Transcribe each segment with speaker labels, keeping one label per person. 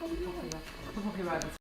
Speaker 1: Kapatayım.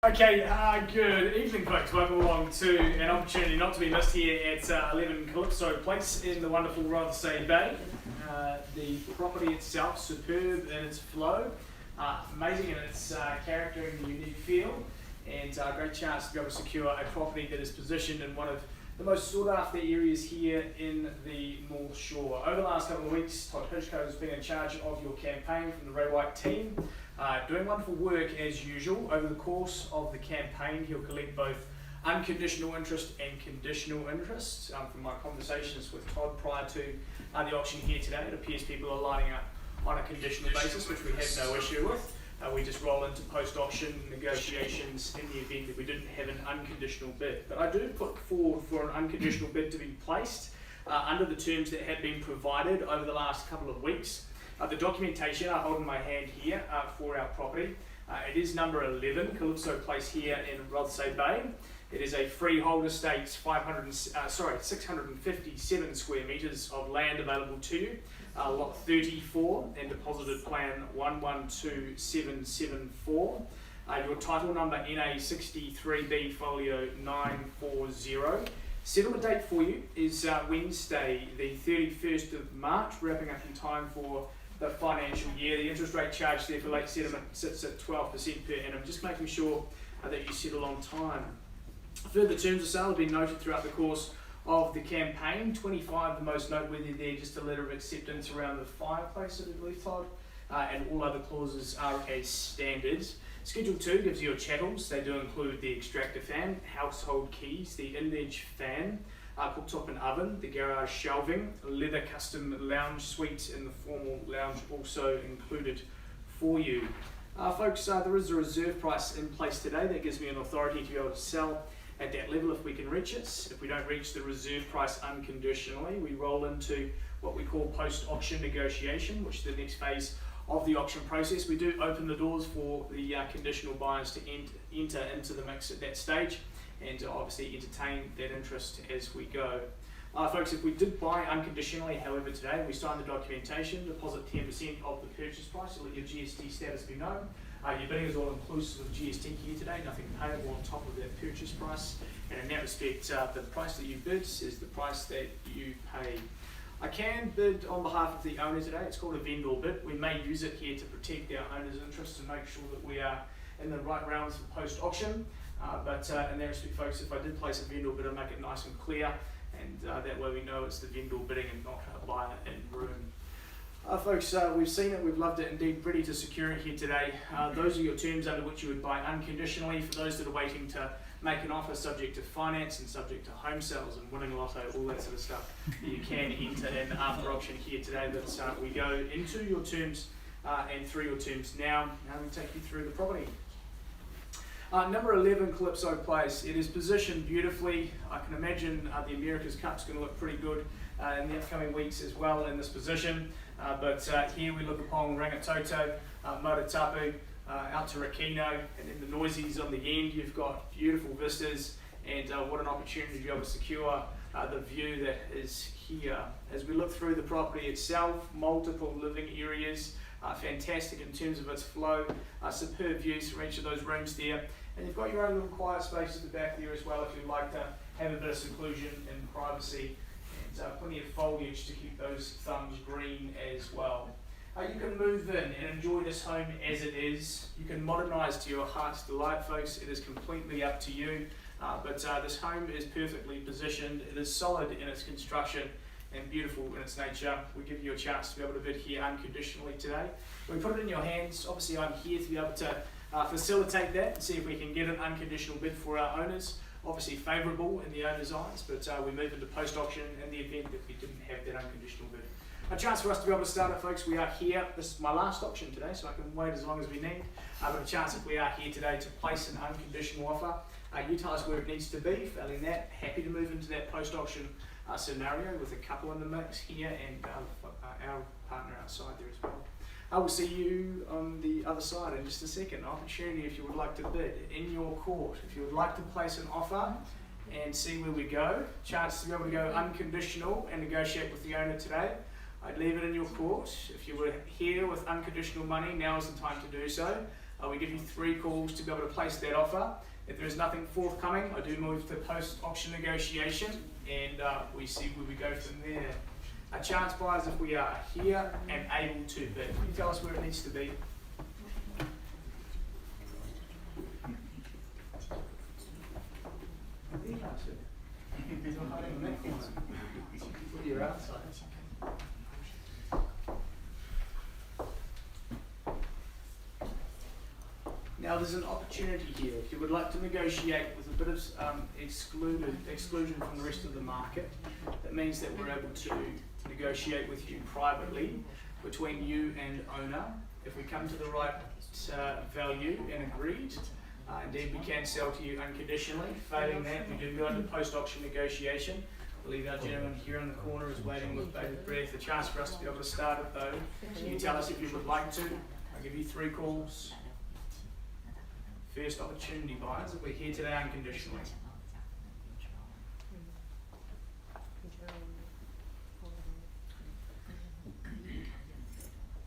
Speaker 1: Okay, good evening folks, welcome along to an opportunity not to be missed here at 11 Calypso Place in the wonderful Rothesay Bay. The property itself, superb in its flow, amazing in its character and unique feel, and a great chance to be able to secure a property that is positioned in one of the most sought after areas here in the North Shore. Over the last couple of weeks, Todd Hitchcock has been in charge of your campaign from the Ray White team. Doing wonderful work as usual. Over the course of the campaign, he'll collect both unconditional interest and conditional interest. From my conversations with Todd prior to the auction here today, it appears people are lining up on a conditional basis, which we have no issue with. We just roll into post-auction negotiations in the event that we didn't have an unconditional bid. But I do put forward for an unconditional bid to be placed under the terms that have been provided over the last couple of weeks. The documentation I hold in my hand here for our property, it is number 11, Calypso Place here in Rothesay Bay. It is a freehold estate, 657 square metres of land available to you, lot 34 and deposited plan 112774. Your title number NA63B folio 940. Settlement date for you is Wednesday the 31st of March, wrapping up in time for the financial year. The interest rate charged there for late settlement sits at 12% per annum, just making sure that you settle on time. Further terms of sale have been noted throughout the course of the campaign. 25 the most noteworthy there, just a letter of acceptance around the fireplace, I believe, Todd, and all other clauses are as standard. Schedule 2 gives you your chattels. They do include the extractor fan, household keys, the in-edge fan, cooktop and oven, the garage shelving, leather custom lounge suite, and the formal lounge also included for you. Folks, there is a reserve price in place today that gives me an authority to be able to sell at that level if we can reach it. If we don't reach the reserve price unconditionally, we roll into what we call post-auction negotiation, which is the next phase of the auction process. We do open the doors for the conditional buyers to enter into the mix at that stage, and obviously entertain that interest as we go. Folks, if we did buy unconditionally, however, today, we sign the documentation, deposit 10% of the purchase price, to let your GST status be known. Your bidding is all inclusive of GST here today, nothing payable on top of that purchase price, and in that respect, the price that you bid is the price that you pay. I can bid on behalf of the owner today. It's called a vendor bid. We may use it here to protect our owner's interests and make sure that we are in the right rounds for post-auction. But in that respect, folks, if I did place a vendor bid, I'll make it nice and clear, and that way we know it's the vendor bidding and not a buyer in room. Folks, we've seen it, we've loved it, indeed ready to secure it here today. Those are your terms under which you would buy unconditionally. For those that are waiting to make an offer subject to finance and subject to home sales and winning lotto, all that sort of stuff, you can enter in after auction here today. But we go into your terms and through your terms now. Now we take you through the property. Number 11 Calypso Place. It is positioned beautifully. I can imagine the America's Cup's going to look pretty good in the upcoming weeks as well in this position. But here we look upon Rangitoto, Motatapu, out to Rakino, and then the Noisies on the end. You've got beautiful vistas, and what an opportunity to be able to secure the view that is here. As we look through the property itself, multiple living areas, fantastic in terms of its flow, superb views from each of those rooms there. And you've got your own little quiet space at the back there as well if you'd like to have a bit of seclusion and privacy, and plenty of foliage to keep those thumbs green as well. You can move in and enjoy this home as it is. You can modernise to your heart's delight, folks. It is completely up to you. But this home is perfectly positioned. It is solid in its construction and beautiful in its nature. We give you a chance to be able to bid here unconditionally today. We put it in your hands. Obviously, I'm here to be able to facilitate that and see if we can get an unconditional bid for our owners. Obviously favourable in the owner's eyes, but we move into post-auction in the event that we didn't have that unconditional bid. A chance for us to be able to start it, folks. We are here. This is my last auction today, so I can wait as long as we need. But a chance if we are here today to place an unconditional offer. You tell us where it needs to be. Failing that, happy to move into that post-auction scenario with a couple in the mix here and our partner outside there as well. I will see you on the other side in just a second. Opportunity if you would like to bid in your court. If you would like to place an offer and see where we go. Chance to be able to go unconditional and negotiate with the owner today. I'd leave it in your court. If you were here with unconditional money, now is the time to do so. We give you 3 calls to be able to place that offer. If there is nothing forthcoming, I do move to post-auction negotiation, and we see where we go from there. Chance buyers, if we are here and able to bid, can you tell us where it needs to be? You're outside. Now there's an opportunity here. If you would like to negotiate with a bit of exclusion from the rest of the market, that means that we're able to negotiate with you privately between you and owner. If we come to the right value and agreed, indeed we can sell to you unconditionally. Failing that, we do go into post-auction negotiation. I believe our gentleman here in the corner is waiting with bated breath. A chance for us to be able to start it though. So you tell us if you would like to. I'll give you 3 calls. First opportunity buyers, we're here today unconditionally.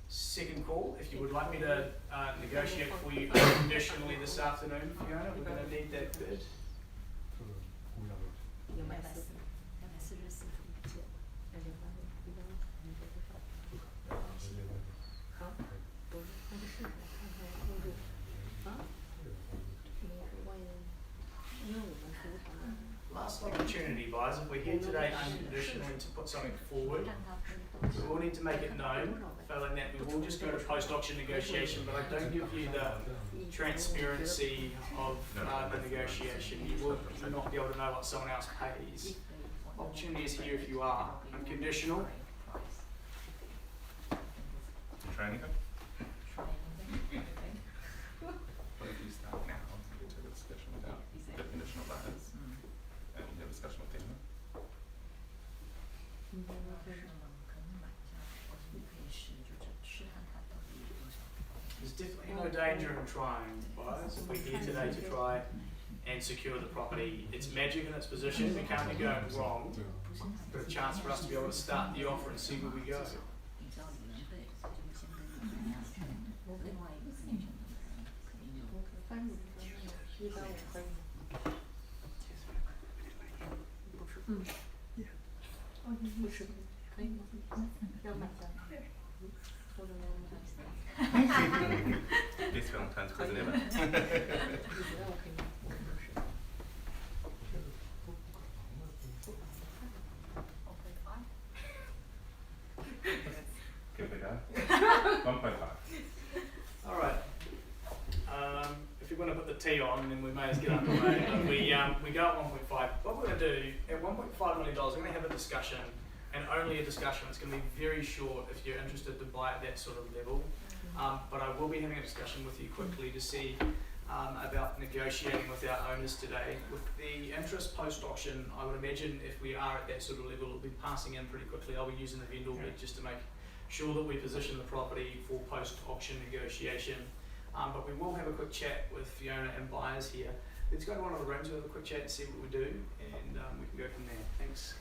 Speaker 1: Second call, if you would like me to negotiate for you unconditionally this afternoon, Fiona, we're going to need that bid. Last opportunity, buyers, if we're here today unconditionally to put something forward, we will need to make it known. Failing that, we will just go to post-auction negotiation, but I don't give you the transparency of the negotiation. You will not be able to know what someone else pays. Opportunity is here if you are unconditional.
Speaker 2: Try anything? What if you start now to get to the discussion without the conditional buyers and the discussion with them?
Speaker 1: There's definitely no danger in trying, buyers. If we're here today to try and secure the property, it's magic in its position. We can't be going wrong, but a chance for us to be able to start the offer and see where we go.
Speaker 2: Best Valentine's present ever. Give it a go. 1.5.
Speaker 1: All right. If you're going to put the T on, then we may as well get underway. But we go at 1.5. What we're going to do at $1.5 million, we're going to have a discussion, and only a discussion. It's going to be very short if you're interested to buy at that sort of level. But I will be having a discussion with you quickly to see about negotiating with our owners today. With the interest post-auction, I would imagine if we are at that sort of level, it'll be passing in pretty quickly. I'll be using the vendor bid just to make sure that we position the property for post-auction negotiation. But we will have a quick chat with Fiona and buyers here. Let's go to one of the rooms, we'll have a quick chat and see what we do, and we can go from there. Thanks.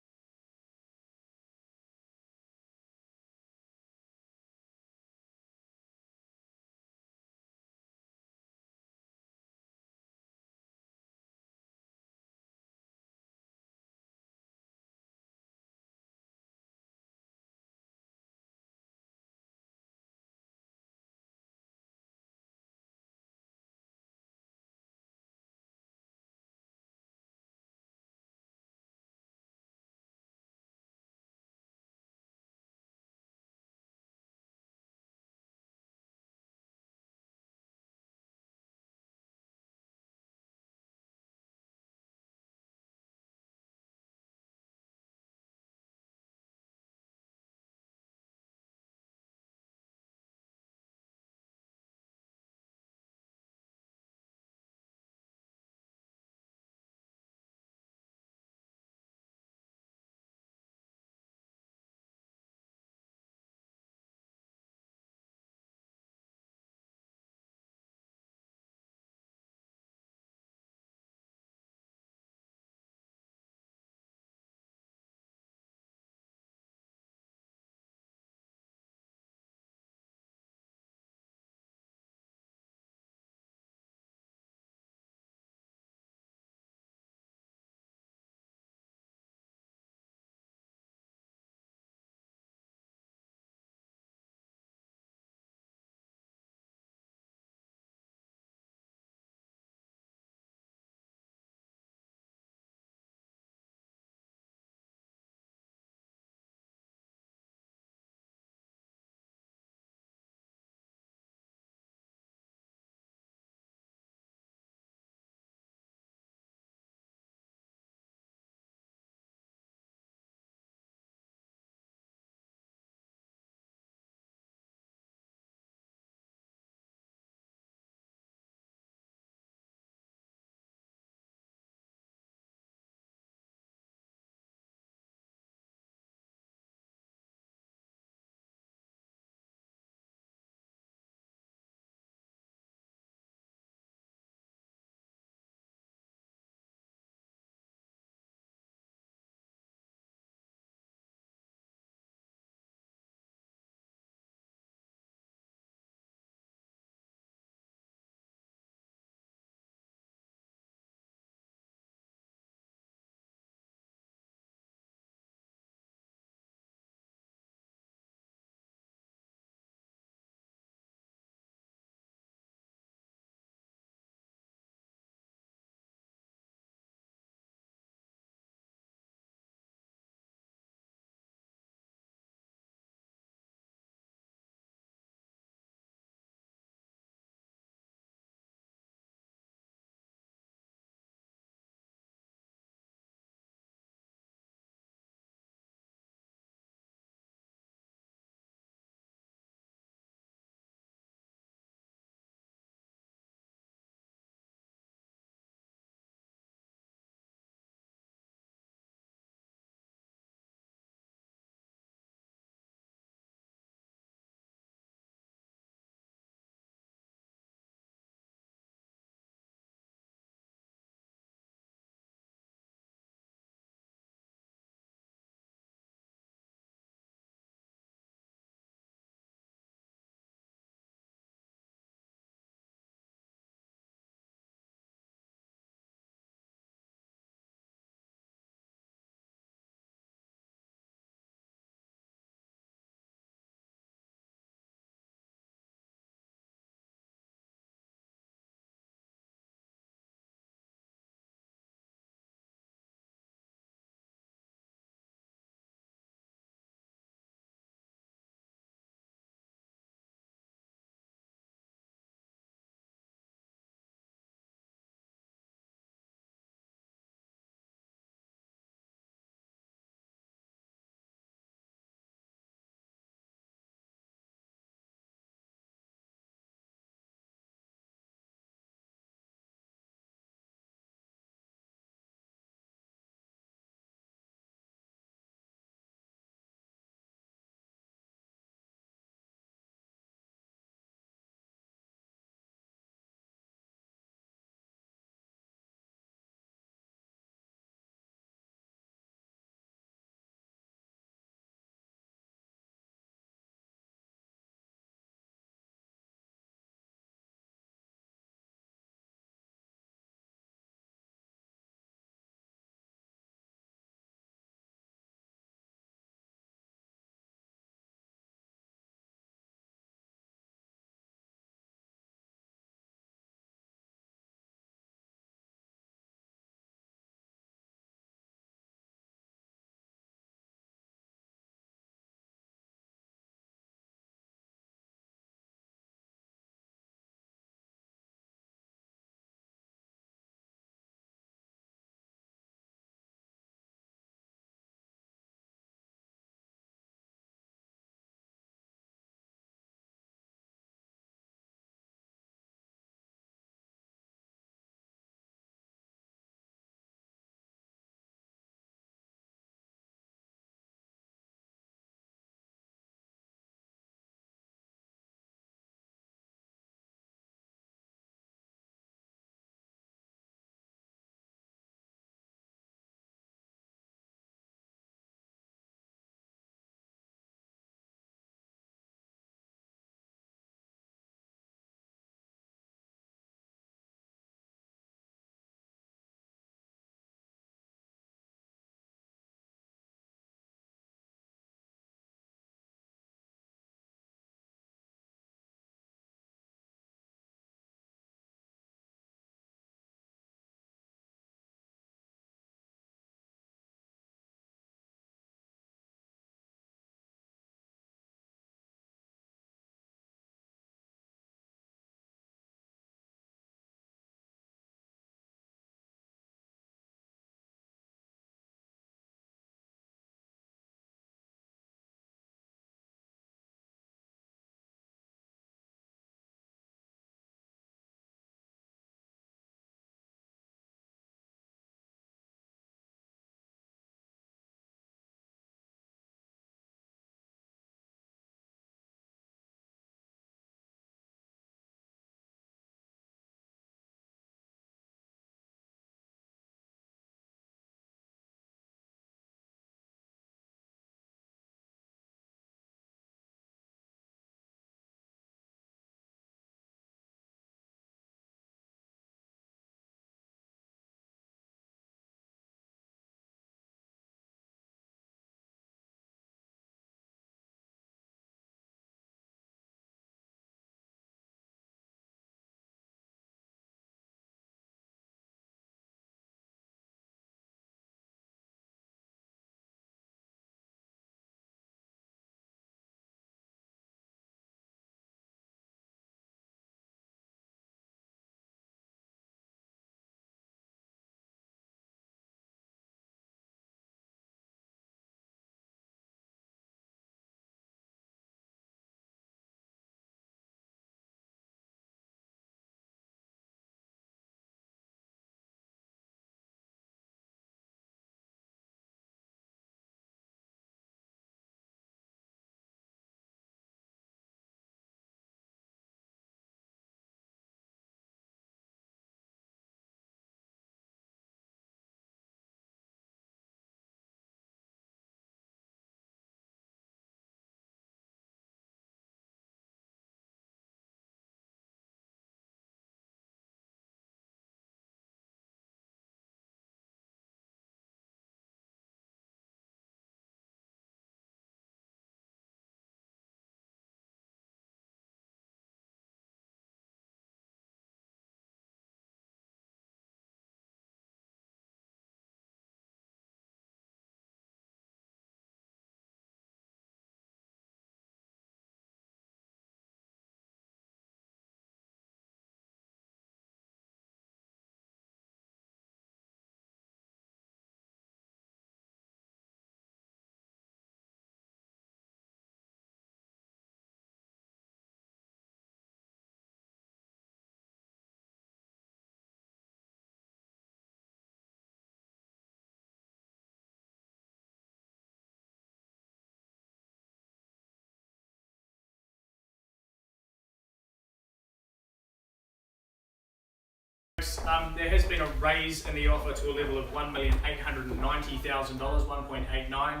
Speaker 1: There has been a raise in the offer to a level of $1,890,000, 1.89.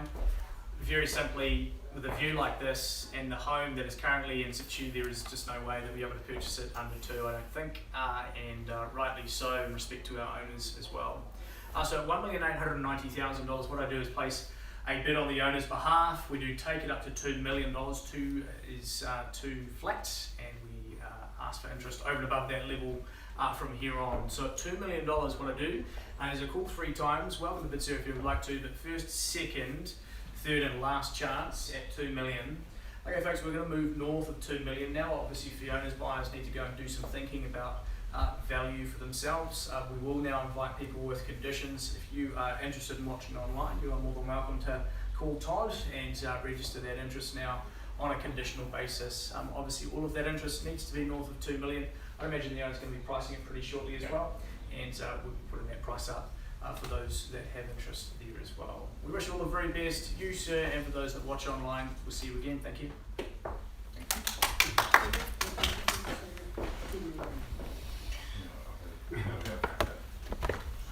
Speaker 1: Very simply, with a view like this and the home that is currently in situ, there is just no way that we'll be able to purchase it under 2, I don't think, and rightly so in respect to our owners as well. So $1,890,000, what I do is place a bid on the owner's behalf. We do take it up to $2 million. 2 is 2 flat, and we ask for interest over and above that level from here on. So at $2 million, what I do is I call 3 times. Welcome to bid, sir, if you would like to, but first, second, third and last chance at 2 million. Okay folks, we're going to move north of 2 million now. Obviously for the owners, buyers need to go and do some thinking about value for themselves. We will now invite people with conditions. If you are interested in watching online, you are more than welcome to call Todd and register that interest now on a conditional basis. Obviously all of that interest needs to be north of 2 million. I imagine the owner's going to be pricing it pretty shortly as well, and we'll be putting that price up for those that have interest there as well. We wish you all the very best, you sir, and for those that watch online. We'll see you again. Thank you.